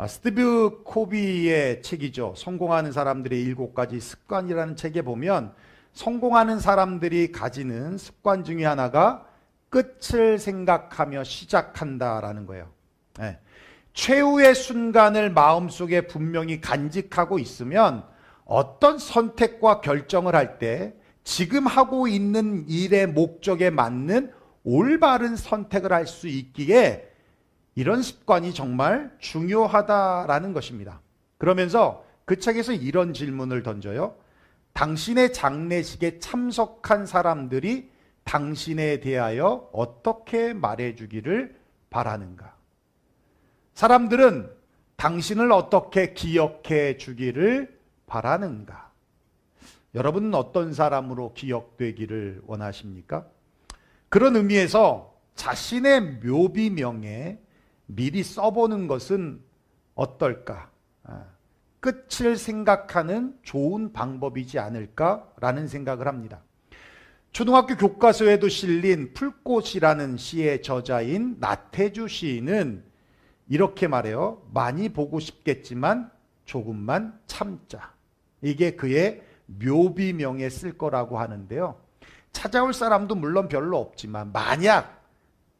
스티브 코비의 책이죠. 성공하는 사람들의 7가지 습관이라는 책에 보면 성공하는 사람들이 가지는 습관 중에 하나가 끝을 생각하며 시작한다라는 거예요. 네. 최후의 순간을 마음속에 분명히 간직하고 있으면 어떤 선택과 결정을 할 때 지금 하고 있는 일의 목적에 맞는 올바른 선택을 할 수 있기에 이런 습관이 정말 중요하다라는 것입니다. 그러면서 그 책에서 이런 질문을 던져요. 당신의 장례식에 참석한 사람들이 당신에 대하여 어떻게 말해주기를 바라는가? 사람들은 당신을 어떻게 기억해 주기를 바라는가? 여러분은 어떤 사람으로 기억되기를 원하십니까? 그런 의미에서 자신의 묘비명에 미리 써보는 것은 어떨까? 끝을 생각하는 좋은 방법이지 않을까라는 생각을 합니다. 초등학교 교과서에도 실린 풀꽃이라는 시의 저자인 나태주 시인은 이렇게 말해요. 많이 보고 싶겠지만 조금만 참자. 이게 그의 묘비명에 쓸 거라고 하는데요. 찾아올 사람도 물론 별로 없지만 만약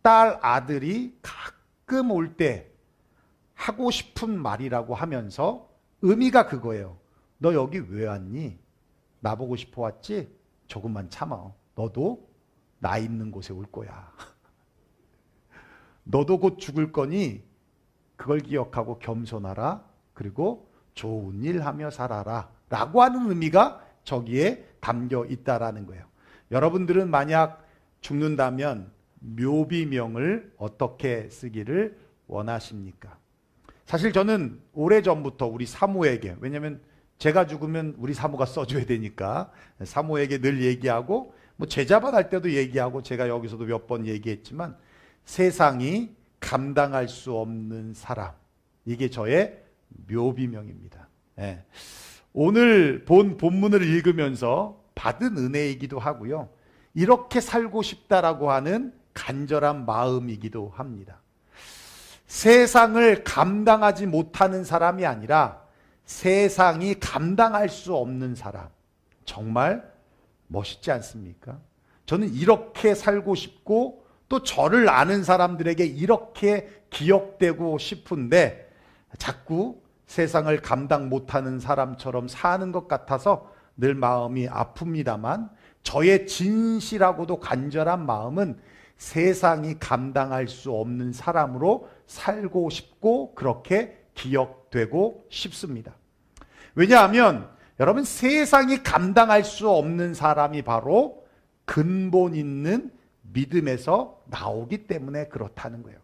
딸 아들이 가끔 올 때 하고 싶은 말이라고 하면서 의미가 그거예요. 너 여기 왜 왔니? 나보고 싶어 왔지? 조금만 참아. 너도 나 있는 곳에 올 거야. 너도 곧 죽을 거니 그걸 기억하고 겸손하라. 그리고 좋은 일 하며 살아라. 라고 하는 의미가 저기에 담겨 있다라는 거예요. 여러분들은 만약 죽는다면 묘비명을 어떻게 쓰기를 원하십니까? 사실 저는 오래전부터 우리 사모에게, 왜냐하면 제가 죽으면 우리 사모가 써줘야 되니까 사모에게 늘 얘기하고 뭐 제자반할 때도 얘기하고 제가 여기서도 몇 번 얘기했지만 세상이 감당할 수 없는 사람, 이게 저의 묘비명입니다. 예. 오늘 본 본문을 읽으면서 받은 은혜이기도 하고요. 이렇게 살고 싶다라고 하는 간절한 마음이기도 합니다. 세상을 감당하지 못하는 사람이 아니라 세상이 감당할 수 없는 사람. 정말 멋있지 않습니까? 저는 이렇게 살고 싶고 또 저를 아는 사람들에게 이렇게 기억되고 싶은데 자꾸 세상을 감당 못하는 사람처럼 사는 것 같아서 늘 마음이 아픕니다만 저의 진실하고도 간절한 마음은 세상이 감당할 수 없는 사람으로 살고 싶고 그렇게 기억되고 싶습니다. 왜냐하면 여러분 세상이 감당할 수 없는 사람이 바로 근본 있는 믿음에서 나오기 때문에 그렇다는 거예요.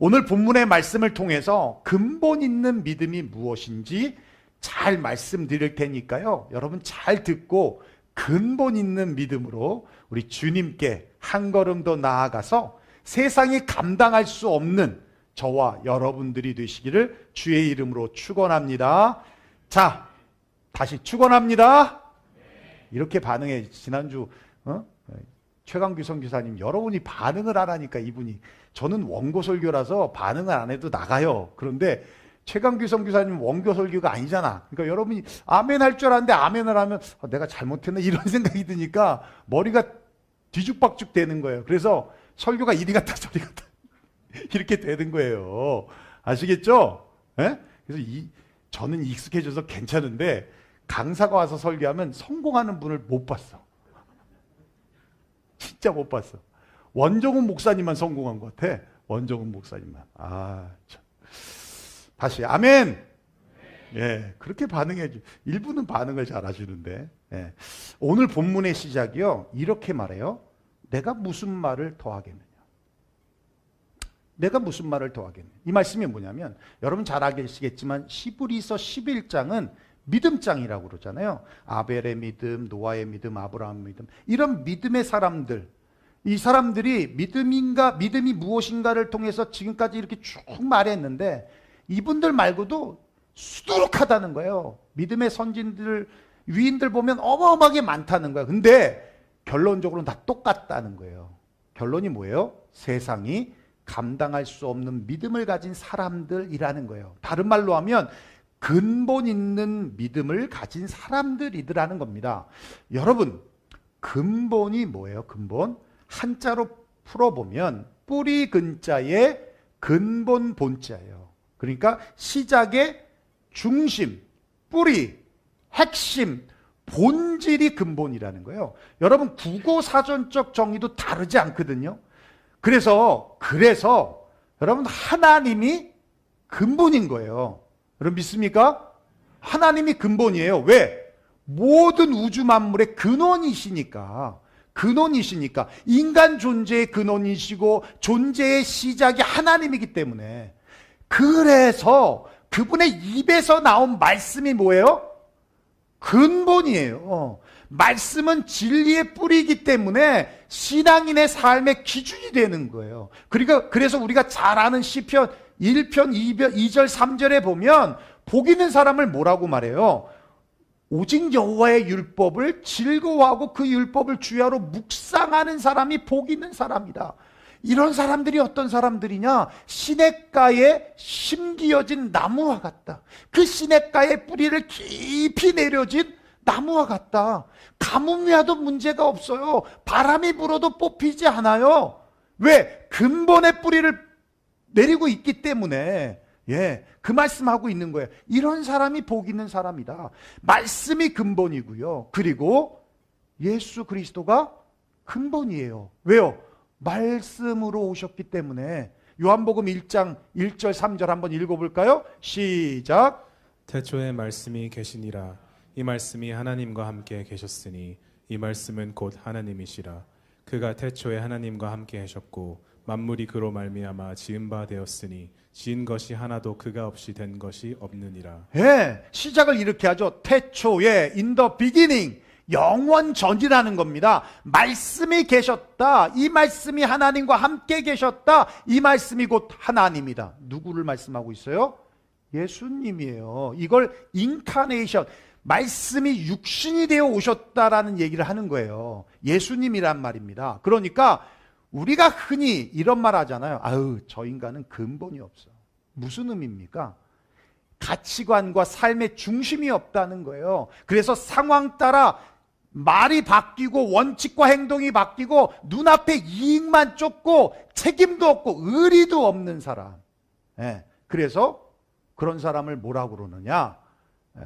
오늘 본문의 말씀을 통해서 근본 있는 믿음이 무엇인지 잘 말씀드릴 테니까요. 여러분 잘 듣고 근본 있는 믿음으로 우리 주님께 한 걸음 더 나아가서 세상이 감당할 수 없는 저와 여러분들이 되시기를 주의 이름으로 축원합니다. 자, 다시 축원합니다. 이렇게 반응해. 지난주 최강규 선교사님 여러분이 반응을 안 하니까 이분이, 저는 원고 설교라서 반응을 안 해도 나가요. 그런데 최강규 선교사님 원고 설교가 아니잖아. 그러니까 여러분이 아멘 할 줄 알았는데 아멘을 하면 내가 잘못했나 이런 생각이 드니까 머리가 뒤죽박죽 되는 거예요. 그래서 설교가 이리 갔다 저리 갔다 이렇게 되는 거예요. 아시겠죠? 예? 그래서 저는 익숙해져서 괜찮은데 강사가 와서 설교하면 성공하는 분을 못 봤어. 진짜 못 봤어. 원종훈 목사님만 성공한 것 같아. 원종훈 목사님만. 참. 다시 아멘. 예, 그렇게 반응해 주. 일부는 반응을 잘 하시는데. 예. 오늘 본문의 시작이요. 이렇게 말해요. 내가 무슨 말을 더하겠느냐. 내가 무슨 말을 더하겠느냐. 이 말씀이 뭐냐면 여러분 잘 아시겠지만 히브리서 11장은 믿음장이라고 그러잖아요. 아벨의 믿음, 노아의 믿음, 아브라함의 믿음. 이런 믿음의 사람들, 이 사람들이 믿음이 무엇인가를 통해서 지금까지 이렇게 쭉 말했는데 이분들 말고도 수두룩하다는 거예요. 믿음의 선진들, 위인들 보면 어마어마하게 많다는 거예요. 근데 결론적으로는 다 똑같다는 거예요. 결론이 뭐예요? 세상이 감당할 수 없는 믿음을 가진 사람들이라는 거예요. 다른 말로 하면 근본 있는 믿음을 가진 사람들이더라는 겁니다. 여러분, 근본이 뭐예요? 근본? 한자로 풀어보면 뿌리 근자에 근본 본자예요. 그러니까 시작의 중심, 뿌리, 핵심, 본질이 근본이라는 거예요. 여러분, 국어사전적 정의도 다르지 않거든요. 그래서 여러분, 하나님이 근본인 거예요. 여러분 믿습니까? 하나님이 근본이에요. 왜? 모든 우주 만물의 근원이시니까. 인간 존재의 근원이시고 존재의 시작이 하나님이기 때문에. 그래서 그분의 입에서 나온 말씀이 뭐예요? 근본이에요. 말씀은 진리의 뿌리이기 때문에 신앙인의 삶의 기준이 되는 거예요. 그래서 우리가 잘 아는 시편 1편 2절 3절에 보면 복 있는 사람을 뭐라고 말해요? 오직 여호와의 율법을 즐거워하고 그 율법을 주야로 묵상하는 사람이 복 있는 사람이다. 이런 사람들이 어떤 사람들이냐? 시냇가에 심기어진 나무와 같다. 그 시냇가에 뿌리를 깊이 내려진 나무와 같다. 가뭄이 와도 문제가 없어요. 바람이 불어도 뽑히지 않아요. 왜? 근본의 뿌리를 내리고 있기 때문에. 그 말씀하고 있는 거예요. 이런 사람이 복 있는 사람이다. 말씀이 근본이고요. 그리고 예수 그리스도가 근본이에요. 왜요? 말씀으로 오셨기 때문에. 요한복음 1장 1절 3절 한번 읽어볼까요? 시작. 태초에 말씀이 계시니라. 이 말씀이 하나님과 함께 계셨으니 이 말씀은 곧 하나님이시라. 그가 태초에 하나님과 함께 하셨고 만물이 그로 말미암아 지은 바 되었으니 지은 것이 하나도 그가 없이 된 것이 없느니라. 시작을 이렇게 하죠. 태초에 in the beginning, 영원 전이라는 겁니다. 말씀이 계셨다. 이 말씀이 하나님과 함께 계셨다. 이 말씀이 곧 하나님이다. 누구를 말씀하고 있어요? 예수님이에요. 이걸 인카네이션, 말씀이 육신이 되어 오셨다라는 얘기를 하는 거예요. 예수님이란 말입니다. 그러니까 우리가 흔히 이런 말 하잖아요. 아유, 저 인간은 근본이 없어. 무슨 의미입니까? 가치관과 삶의 중심이 없다는 거예요. 그래서 상황 따라 말이 바뀌고 원칙과 행동이 바뀌고 눈앞에 이익만 쫓고 책임도 없고 의리도 없는 사람. 그래서 그런 사람을 뭐라고 그러느냐?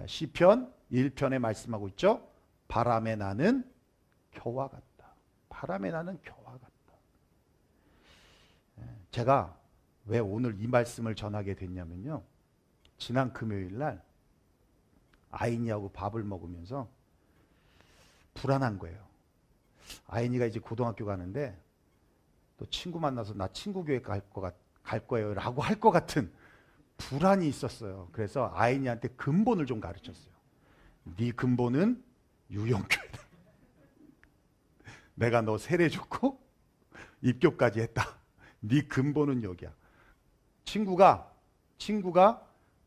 시편 1편에 말씀하고 있죠. 바람에 나는 겨와 같다. 바람에 나는 겨와 같다. 제가 왜 오늘 이 말씀을 전하게 됐냐면요. 지난 금요일 날 아이니하고 밥을 먹으면서 불안한 거예요. 아이니가 이제 고등학교 가는데 또 친구 만나서 나 친구 교회 갈 거예요 라고 할 것 같은 불안이 있었어요. 그래서 아이니한테 근본을 좀 가르쳤어요. 네 근본은 유영교회다. 내가 너 세례 줬고 입교까지 했다. 네 근본은 여기야. 친구가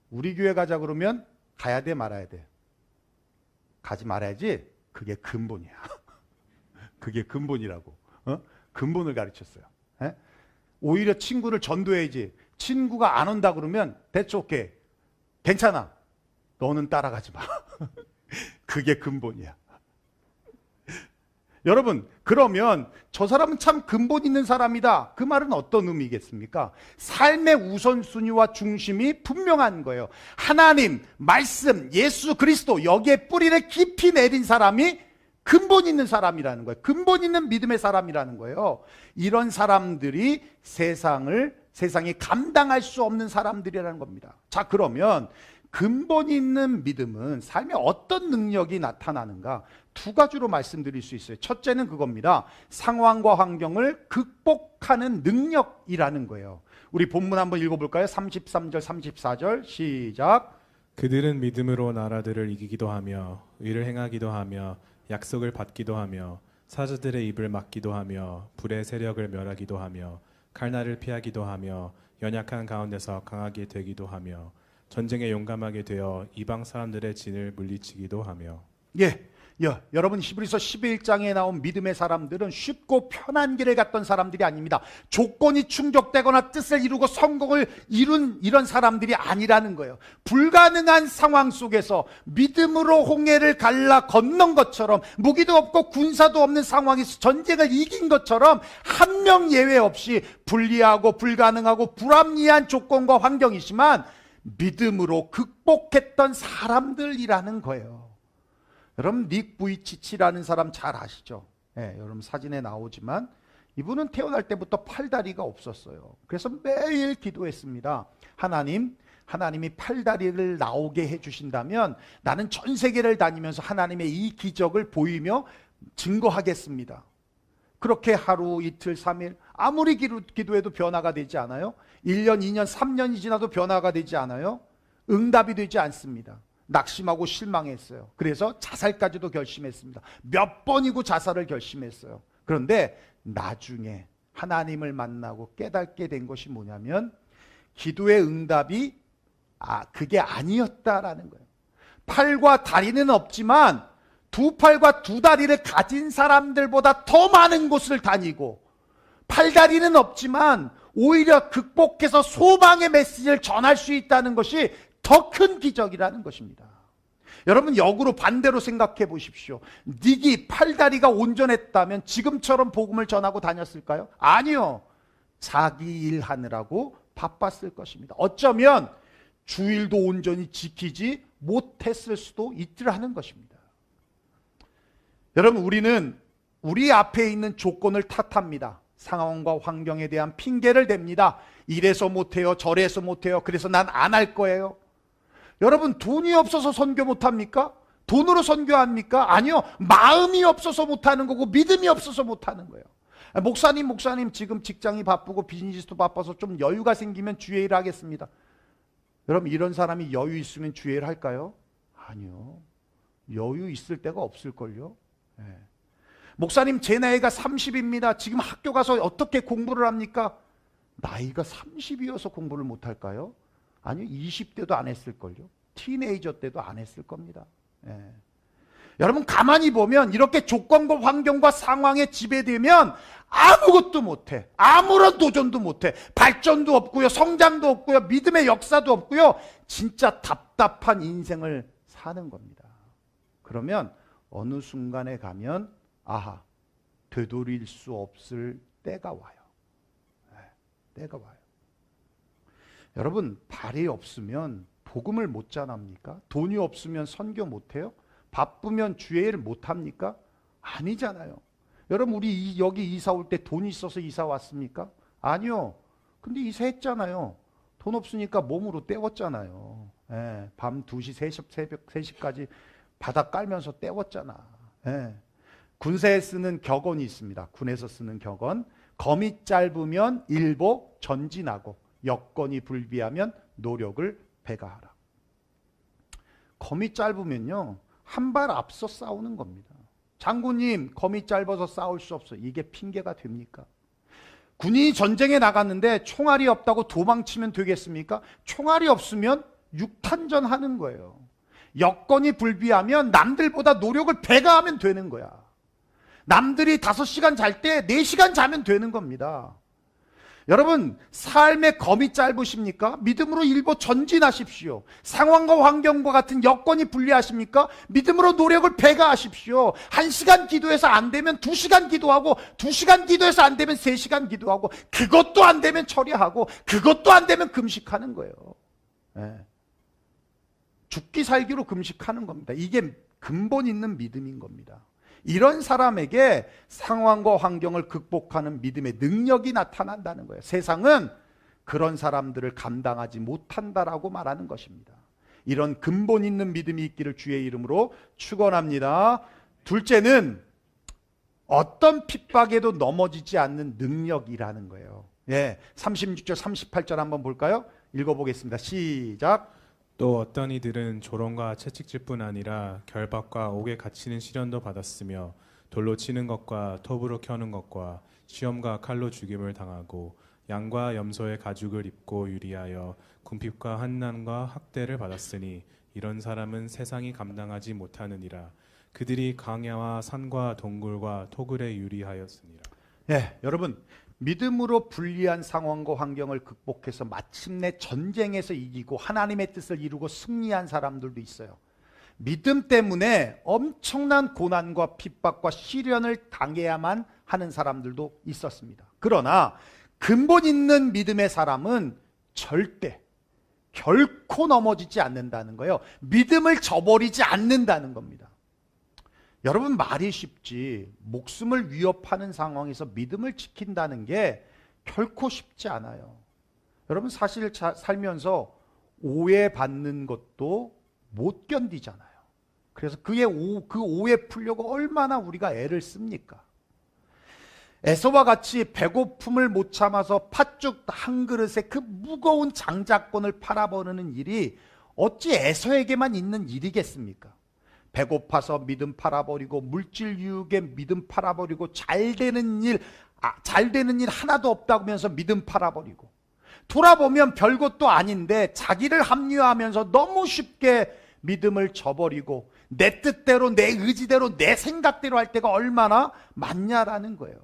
우리 교회 가자 그러면 가야 돼 말아야 돼? 가지 말아야지. 그게 근본이야. 그게 근본이라고. 근본을 가르쳤어요. 오히려 친구를 전도해야지. 친구가 안 온다 그러면 that's okay. 괜찮아. 너는 따라가지 마. 그게 근본이야. 여러분, 그러면 저 사람은 참 근본 있는 사람이다. 그 말은 어떤 의미겠습니까? 삶의 우선순위와 중심이 분명한 거예요. 하나님, 말씀, 예수 그리스도 여기에 뿌리를 깊이 내린 사람이 근본 있는 사람이라는 거예요. 근본 있는 믿음의 사람이라는 거예요. 이런 사람들이 세상이 감당할 수 없는 사람들이라는 겁니다. 자, 그러면 근본 있는 믿음은 삶에 어떤 능력이 나타나는가? 두 가지로 말씀드릴 수 있어요. 첫째는 그겁니다. 상황과 환경을 극복하는 능력이라는 거예요. 우리 본문 한번 읽어볼까요? 33절 34절 시작. 그들은 믿음으로 나라들을 이기기도 하며 의를 행하기도 하며 약속을 받기도 하며 사자들의 입을 막기도 하며 불의 세력을 멸하기도 하며 칼날을 피하기도 하며 연약한 가운데서 강하게 되기도 하며 전쟁에 용감하게 되어 이방 사람들의 진을 물리치기도 하며. 여러분 히브리서 11장에 나온 믿음의 사람들은 쉽고 편한 길을 갔던 사람들이 아닙니다. 조건이 충족되거나 뜻을 이루고 성공을 이룬 이런 사람들이 아니라는 거예요. 불가능한 상황 속에서 믿음으로 홍해를 갈라 건넌 것처럼, 무기도 없고 군사도 없는 상황에서 전쟁을 이긴 것처럼 한 명 예외 없이 불리하고 불가능하고 불합리한 조건과 환경이지만 믿음으로 극복했던 사람들이라는 거예요. 여러분 닉 부이치치라는 사람 잘 아시죠? 여러분 사진에 나오지만 이분은 태어날 때부터 팔다리가 없었어요. 그래서 매일 기도했습니다. 하나님이 팔다리를 나오게 해주신다면 나는 전 세계를 다니면서 하나님의 이 기적을 보이며 증거하겠습니다. 그렇게 하루, 이틀, 3일 아무리 기도해도 변화가 되지 않아요. 1년, 2년, 3년이 지나도 변화가 되지 않아요. 응답이 되지 않습니다. 낙심하고 실망했어요. 그래서 자살까지도 결심했습니다. 몇 번이고 자살을 결심했어요. 그런데 나중에 하나님을 만나고 깨닫게 된 것이 뭐냐면 기도의 응답이 그게 아니었다라는 거예요. 팔과 다리는 없지만 두 팔과 두 다리를 가진 사람들보다 더 많은 곳을 다니고, 팔다리는 없지만 오히려 극복해서 소망의 메시지를 전할 수 있다는 것이 더 큰 기적이라는 것입니다. 여러분 역으로 반대로 생각해 보십시오. 닉이 팔다리가 온전했다면 지금처럼 복음을 전하고 다녔을까요? 아니요. 자기 일하느라고 바빴을 것입니다. 어쩌면 주일도 온전히 지키지 못했을 수도 있더라는 것입니다. 여러분 우리는 우리 앞에 있는 조건을 탓합니다. 상황과 환경에 대한 핑계를 댑니다. 이래서 못해요, 저래서 못해요, 그래서 난 안 할 거예요. 여러분 돈이 없어서 선교 못합니까? 돈으로 선교합니까? 아니요. 마음이 없어서 못하는 거고 믿음이 없어서 못하는 거예요. 목사님 지금 직장이 바쁘고 비즈니스도 바빠서 좀 여유가 생기면 주의 일을 하겠습니다. 여러분 이런 사람이 여유 있으면 주의 일을 할까요? 아니요. 여유 있을 때가 없을걸요. 목사님 제 나이가 30입니다. 지금 학교 가서 어떻게 공부를 합니까? 나이가 30이어서 공부를 못할까요? 아니요. 20대도 안 했을걸요. 티네이저 때도 안 했을 겁니다. 여러분 가만히 보면 이렇게 조건과 환경과 상황에 지배되면 아무것도 못해. 아무런 도전도 못해. 발전도 없고요. 성장도 없고요. 믿음의 역사도 없고요. 진짜 답답한 인생을 사는 겁니다. 그러면 어느 순간에 가면 되돌릴 수 없을 때가 와요. 때가 와요. 여러분 발이 없으면 복음을 못 전합니까? 돈이 없으면 선교 못해요? 바쁘면 주의 일 못합니까? 아니잖아요. 여러분 우리 여기 이사 올 때 돈이 있어서 이사 왔습니까? 아니요. 근데 이사했잖아요. 돈 없으니까 몸으로 때웠잖아요. 밤 2시, 새벽 3시까지 바닥 깔면서 때웠잖아. 군사에 쓰는 격언이 있습니다. 군에서 쓰는 격언. 검이 짧으면 일보 전진하고 여건이 불비하면 노력을 배가하라. 검이 짧으면요 한 발 앞서 싸우는 겁니다. 장군님 검이 짧아서 싸울 수 없어. 이게 핑계가 됩니까? 군인이 전쟁에 나갔는데 총알이 없다고 도망치면 되겠습니까? 총알이 없으면 육탄전 하는 거예요. 여건이 불비하면 남들보다 노력을 배가하면 되는 거야. 남들이 5시간 잘 때 4시간 자면 되는 겁니다. 여러분 삶의 검이 짧으십니까? 믿음으로 일보 전진하십시오. 상황과 환경과 같은 여건이 불리하십니까? 믿음으로 노력을 배가하십시오. 1시간 기도해서 안 되면 2시간 기도하고, 2시간 기도해서 안 되면 3시간 기도하고, 그것도 안 되면 처리하고, 그것도 안 되면 금식하는 거예요. 죽기 살기로 금식하는 겁니다. 이게 근본 있는 믿음인 겁니다. 이런 사람에게 상황과 환경을 극복하는 믿음의 능력이 나타난다는 거예요. 세상은 그런 사람들을 감당하지 못한다라고 말하는 것입니다. 이런 근본 있는 믿음이 있기를 주의 이름으로 축원합니다. 둘째는 어떤 핍박에도 넘어지지 않는 능력이라는 거예요. 36절 38절 한번 볼까요? 읽어보겠습니다. 시작. 또 어떤 이들은 조롱과 채찍질 뿐 아니라 결박과 옥에 갇히는 시련도 받았으며 돌로 치는 것과 톱으로 켜는 것과 시험과 칼로 죽임을 당하고 양과 염소의 가죽을 입고 유리하여 궁핍과 환난과 학대를 받았으니 이런 사람은 세상이 감당하지 못하느니라. 그들이 강야와 산과 동굴과 토굴에 유리하였으니라. 예, 여러분 믿음으로 불리한 상황과 환경을 극복해서 마침내 전쟁에서 이기고 하나님의 뜻을 이루고 승리한 사람들도 있어요. 믿음 때문에 엄청난 고난과 핍박과 시련을 당해야만 하는 사람들도 있었습니다. 그러나 근본 있는 믿음의 사람은 절대 결코 넘어지지 않는다는 거예요. 믿음을 저버리지 않는다는 겁니다. 여러분 말이 쉽지 목숨을 위협하는 상황에서 믿음을 지킨다는 게 결코 쉽지 않아요. 여러분 사실 살면서 오해받는 것도 못 견디잖아요. 그래서 그 오해 풀려고 얼마나 우리가 애를 씁니까? 에서와 같이 배고픔을 못 참아서 팥죽 한 그릇에 그 무거운 장자권을 팔아버리는 일이 어찌 에서에게만 있는 일이겠습니까? 배고파서 믿음 팔아버리고 물질 유혹에 믿음 팔아버리고 잘 되는 일 하나도 없다고 하면서 믿음 팔아버리고 돌아보면 별것도 아닌데 자기를 합리화하면서 너무 쉽게 믿음을 저버리고 내 뜻대로 내 의지대로 내 생각대로 할 때가 얼마나 많냐라는 거예요.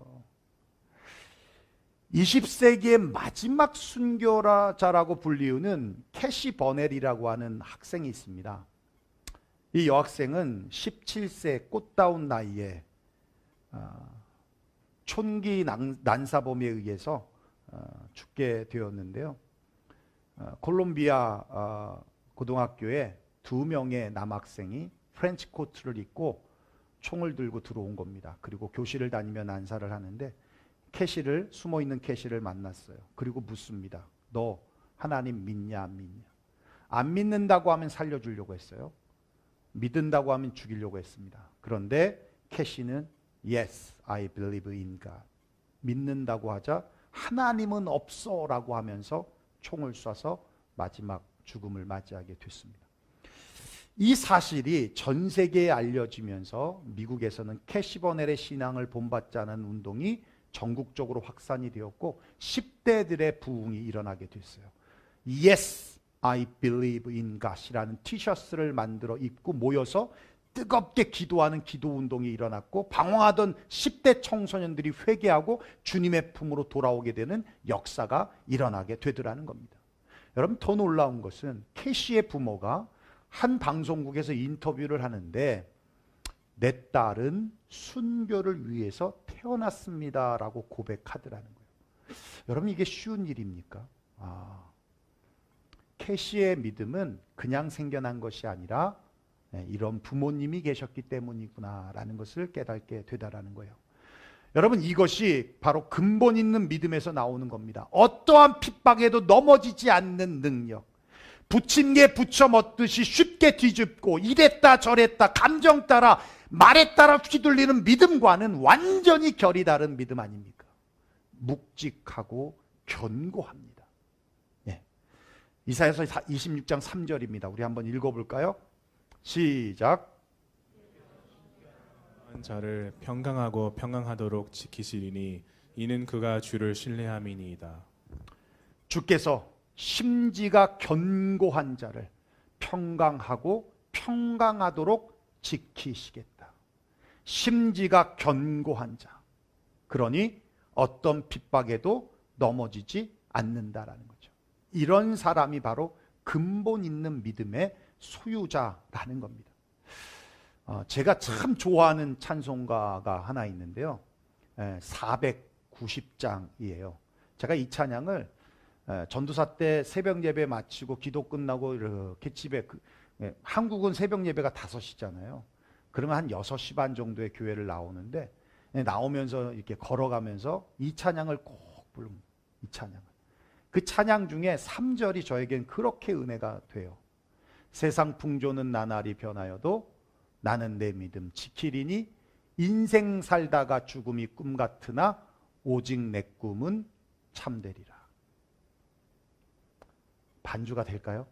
20세기의 마지막 순교자라고 불리우는 캐시 버넬이라고 하는 학생이 있습니다. 이 여학생은 17세 꽃다운 나이에 촌기 난사범에 의해서 죽게 되었는데요. 콜롬비아 고등학교에 2명의 남학생이 프렌치 코트를 입고 총을 들고 들어온 겁니다. 그리고 교실을 다니며 난사를 하는데 숨어있는 캐시를 만났어요. 그리고 묻습니다. 너 하나님 믿냐 안 믿냐? 안 믿는다고 하면 살려주려고 했어요. 믿는다고 하면 죽이려고 했습니다. 그런데 캐시는 Yes, I believe in God. 믿는다고 하자 하나님은 없어 라고 하면서 총을 쏴서 마지막 죽음을 맞이하게 됐습니다. 이 사실이 전 세계에 알려지면서 미국에서는 캐시 버넬의 신앙을 본받자는 운동이 전국적으로 확산이 되었고 10대들의 부흥이 일어나게 됐어요. Yes, I believe in God이라는 티셔츠를 만들어 입고 모여서 뜨겁게 기도하는 기도 운동이 일어났고 방황하던 10대 청소년들이 회개하고 주님의 품으로 돌아오게 되는 역사가 일어나게 되더라는 겁니다. 여러분 더 놀라운 것은 캐시의 부모가 한 방송국에서 인터뷰를 하는데 내 딸은 순교를 위해서 태어났습니다라고 고백하더라는 거예요. 여러분 이게 쉬운 일입니까? 캐시의 믿음은 그냥 생겨난 것이 아니라 이런 부모님이 계셨기 때문이구나라는 것을 깨닫게 되다라는 거예요. 여러분 이것이 바로 근본 있는 믿음에서 나오는 겁니다. 어떠한 핍박에도 넘어지지 않는 능력. 부침개 부쳐 먹듯이 쉽게 뒤집고 이랬다 저랬다 감정 따라 말에 따라 휘둘리는 믿음과는 완전히 결이 다른 믿음 아닙니까? 묵직하고 견고합니다. 예. 이사야서 26장 3절입니다. 우리 한번 읽어볼까요? 시작. 자를 평강하고 평강하도록 지키시리니 이는 그가 주를 신뢰함이니이다. 주께서 심지가 견고한 자를 평강하고 평강하도록 지키시겠다. 심지가 견고한 자. 그러니 어떤 핍박에도 넘어지지 않는다라는 거죠. 이런 사람이 바로 근본 있는 믿음의 소유자라는 겁니다. 제가 참 좋아하는 찬송가가 하나 있는데요. 490장이에요. 제가 이 찬양을 전도사 때 새벽 예배 마치고 기도 끝나고 이렇게 집에 한국은 새벽 예배가 5시잖아요. 그러면 한 6시 반 정도에 교회를 나오는데 나오면서 이렇게 걸어가면서 이 찬양을 꼭 부릅니다. 이 찬양을. 그 찬양 중에 3절이 저에겐 그렇게 은혜가 돼요. 세상 풍조는 나날이 변하여도 나는 내 믿음 지키리니 인생 살다가 죽음이 꿈 같으나 오직 내 꿈은 참되리라. 반주가 될까요?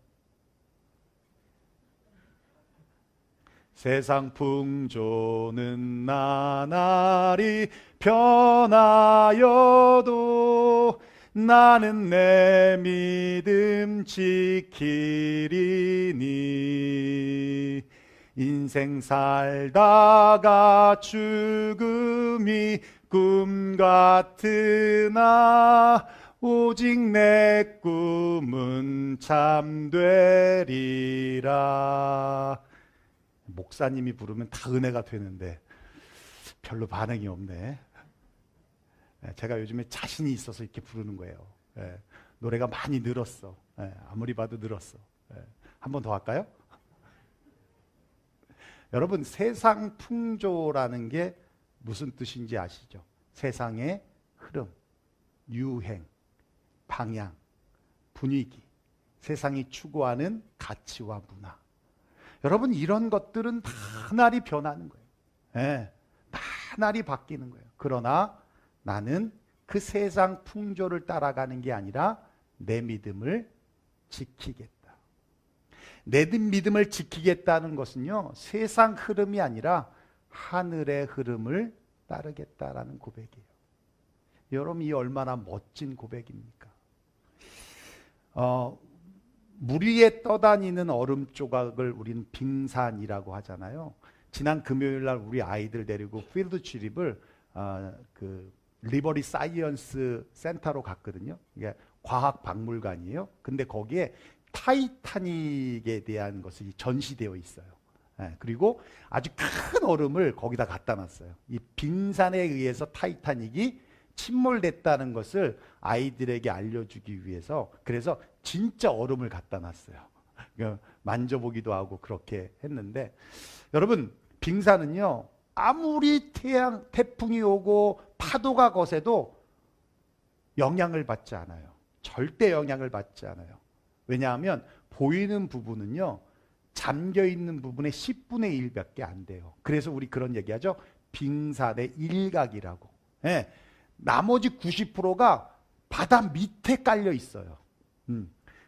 세상 풍조는 나날이 변하여도 나는 내 믿음 지키리니 인생 살다가 죽음이 꿈 같으나 오직 내 꿈은 참되리라. 목사님이 부르면 다 은혜가 되는데 별로 반응이 없네. 제가 요즘에 자신이 있어서 이렇게 부르는 거예요. 노래가 많이 늘었어. 아무리 봐도 늘었어. 한 번 더 할까요? 여러분, 세상 풍조라는 게 무슨 뜻인지 아시죠? 세상의 흐름, 유행, 방향, 분위기, 세상이 추구하는 가치와 문화. 여러분, 이런 것들은 다 날이 변하는 거예요. 다 날이 바뀌는 거예요. 그러나 나는 그 세상 풍조를 따라가는 게 아니라 내 믿음을 지키겠다. 내 믿음을 지키겠다는 것은요, 세상 흐름이 아니라 하늘의 흐름을 따르겠다라는 고백이에요. 여러분, 이 얼마나 멋진 고백입니까? 물 위에 떠다니는 얼음 조각을 우리는 빙산이라고 하잖아요. 지난 금요일 날 우리 아이들 데리고 필드 출입을 그 리버리 사이언스 센터로 갔거든요. 이게 과학 박물관이에요. 근데 거기에 타이타닉에 대한 것이 전시되어 있어요. 그리고 아주 큰 얼음을 거기다 갖다 놨어요. 이 빙산에 의해서 타이타닉이 침몰됐다는 것을 아이들에게 알려주기 위해서, 그래서 진짜 얼음을 갖다 놨어요. 만져보기도 하고 그렇게 했는데, 여러분, 빙산은요, 아무리 태풍이 오고 파도가 거세도 영향을 받지 않아요. 절대 영향을 받지 않아요. 왜냐하면 보이는 부분은요, 잠겨있는 부분의 10분의 1밖에 안 돼요. 그래서 우리 그런 얘기하죠. 빙산의 일각이라고. 나머지 90%가 바다 밑에 깔려 있어요.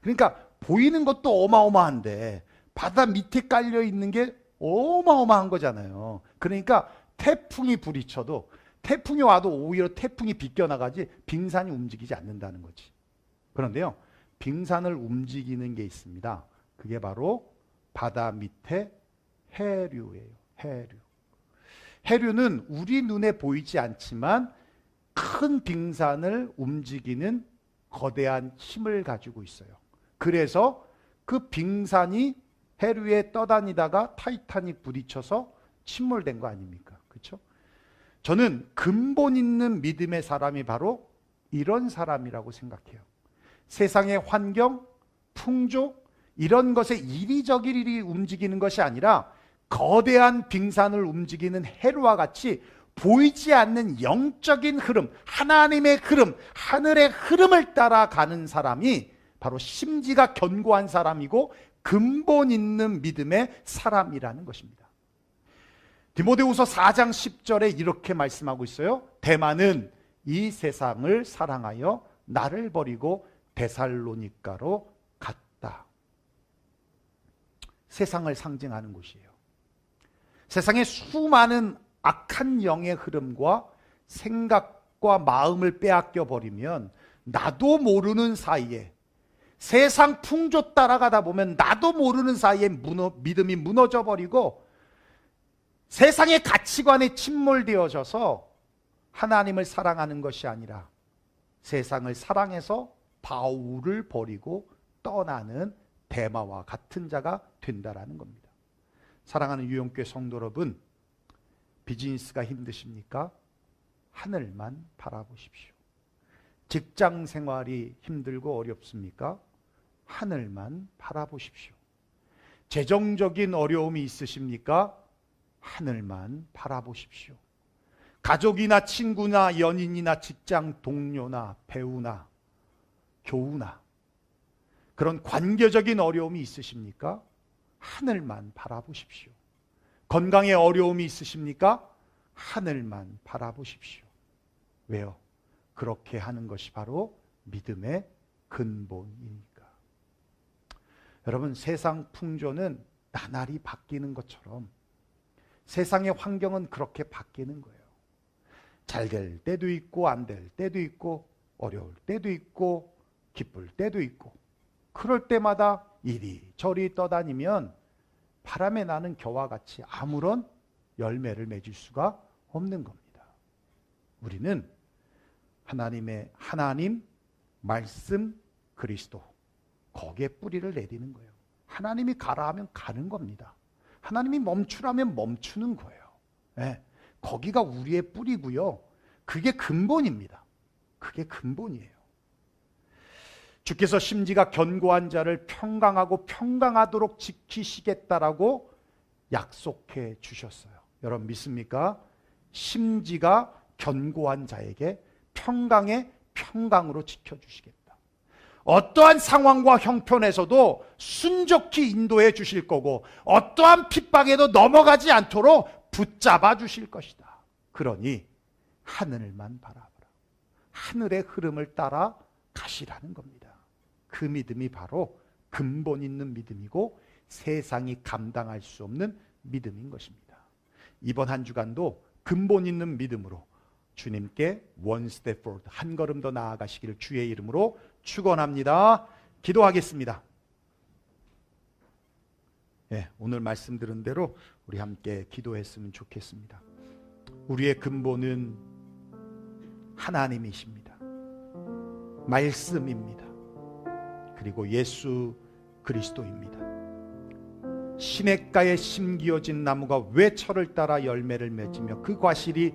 그러니까 보이는 것도 어마어마한데 바다 밑에 깔려 있는 게 어마어마한 거잖아요. 그러니까 태풍이 부딪혀도, 태풍이 와도 오히려 태풍이 비껴나가지 빙산이 움직이지 않는다는 거지. 그런데요, 빙산을 움직이는 게 있습니다. 그게 바로 바다 밑에 해류예요. 해류는 우리 눈에 보이지 않지만 큰 빙산을 움직이는 거대한 힘을 가지고 있어요. 그래서 그 빙산이 해류에 떠다니다가 타이타닉 부딪혀서 침몰된 거 아닙니까? 그렇죠? 저는 근본 있는 믿음의 사람이 바로 이런 사람이라고 생각해요. 세상의 환경, 풍조, 이런 것에 이리저리 움직이는 것이 아니라 거대한 빙산을 움직이는 해류와 같이 보이지 않는 영적인 흐름, 하나님의 흐름, 하늘의 흐름을 따라가는 사람이 바로 심지가 견고한 사람이고 근본 있는 믿음의 사람이라는 것입니다. 디모데후서 4장 10절에 이렇게 말씀하고 있어요. 데마는 이 세상을 사랑하여 나를 버리고 데살로니가로 갔다. 세상을 상징하는 곳이에요. 세상에 수많은 악한 영의 흐름과 생각과 마음을 빼앗겨 버리면 나도 모르는 사이에, 세상 풍조 따라가다 보면 나도 모르는 사이에 믿음이 무너져 버리고 세상의 가치관에 침몰되어져서 하나님을 사랑하는 것이 아니라 세상을 사랑해서 바울을 버리고 떠나는 데마와 같은 자가 된다라는 겁니다. 사랑하는 유영교회 성도 여러분, 비즈니스가 힘드십니까? 하늘만 바라보십시오. 직장 생활이 힘들고 어렵습니까? 하늘만 바라보십시오. 재정적인 어려움이 있으십니까? 하늘만 바라보십시오. 가족이나 친구나 연인이나 직장 동료나 배우나 교우나 그런 관계적인 어려움이 있으십니까? 하늘만 바라보십시오. 건강에 어려움이 있으십니까? 하늘만 바라보십시오. 왜요? 그렇게 하는 것이 바로 믿음의 근본이니까. 여러분, 세상 풍조는 나날이 바뀌는 것처럼 세상의 환경은 그렇게 바뀌는 거예요. 잘 될 때도 있고 안 될 때도 있고 어려울 때도 있고 기쁠 때도 있고, 그럴 때마다 이리저리 떠다니면 바람에 나는 겨와 같이 아무런 열매를 맺을 수가 없는 겁니다. 우리는 하나님 말씀 그리스도 거기에 뿌리를 내리는 거예요. 하나님이 가라 하면 가는 겁니다. 하나님이 멈추라면 멈추는 거예요. 네, 거기가 우리의 뿌리고요. 그게 근본입니다. 그게 근본이에요. 주께서 심지가 견고한 자를 평강하고 평강하도록 지키시겠다라고 약속해 주셨어요. 여러분 믿습니까? 심지가 견고한 자에게 평강에 평강으로 지켜주시겠다. 어떠한 상황과 형편에서도 순적히 인도해 주실 거고 어떠한 핍박에도 넘어가지 않도록 붙잡아 주실 것이다. 그러니 하늘만 바라보라. 하늘의 흐름을 따라 가시라는 겁니다. 그 믿음이 바로 근본 있는 믿음이고 세상이 감당할 수 없는 믿음인 것입니다. 이번 한 주간도 근본 있는 믿음으로 주님께 one step forward, 한 걸음 더 나아가시기를 주의 이름으로 축원합니다. 기도하겠습니다. 오늘 말씀 들은 대로 우리 함께 기도했으면 좋겠습니다. 우리의 근본은 하나님이십니다. 말씀입니다. 그리고 예수 그리스도입니다. 시냇가에 심기어진 나무가 왜 철을 따라 열매를 맺으며 그 과실이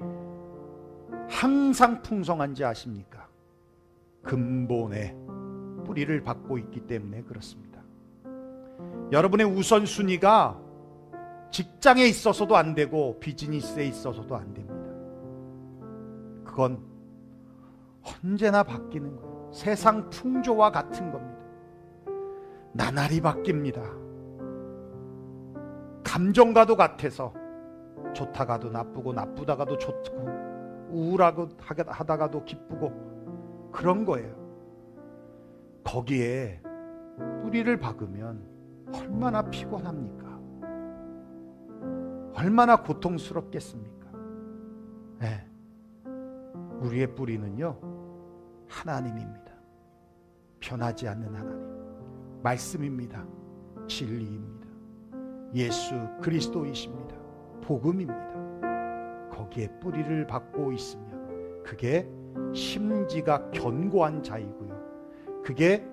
항상 풍성한지 아십니까? 근본에 뿌리를 받고 있기 때문에 그렇습니다. 여러분의 우선순위가 직장에 있어서도 안 되고 비즈니스에 있어서도 안 됩니다. 그건 언제나 바뀌는 거예요. 세상 풍조와 같은 겁니다. 나날이 바뀝니다. 감정과도 같아서 좋다가도 나쁘고 나쁘다가도 좋고 우울하고 하다가도 기쁘고 그런 거예요. 거기에 뿌리를 박으면 얼마나 피곤합니까? 얼마나 고통스럽겠습니까? 네. 우리의 뿌리는요 하나님입니다. 변하지 않는 하나님 말씀입니다. 진리입니다. 예수 그리스도이십니다. 복음입니다. 거기에 뿌리를 받고 있으면 그게 심지가 견고한 자이고요. 그게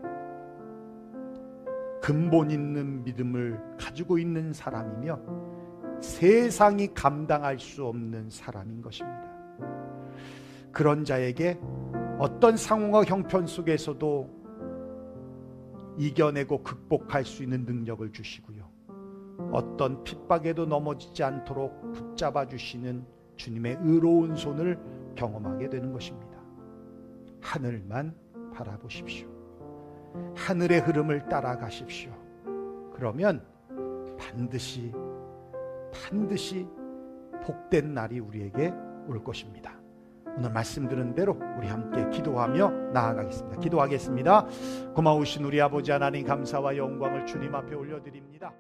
근본 있는 믿음을 가지고 있는 사람이며 세상이 감당할 수 없는 사람인 것입니다. 그런 자에게 어떤 상황과 형편 속에서도 이겨내고 극복할 수 있는 능력을 주시고요. 어떤 핍박에도 넘어지지 않도록 붙잡아 주시는 주님의 의로운 손을 경험하게 되는 것입니다. 하늘만 바라보십시오. 하늘의 흐름을 따라가십시오. 그러면 반드시 복된 날이 우리에게 올 것입니다. 오늘 말씀 들은 대로 우리 함께 기도하며 나아가겠습니다. 기도하겠습니다. 고마우신 우리 아버지 하나님 감사와 영광을 주님 앞에 올려드립니다.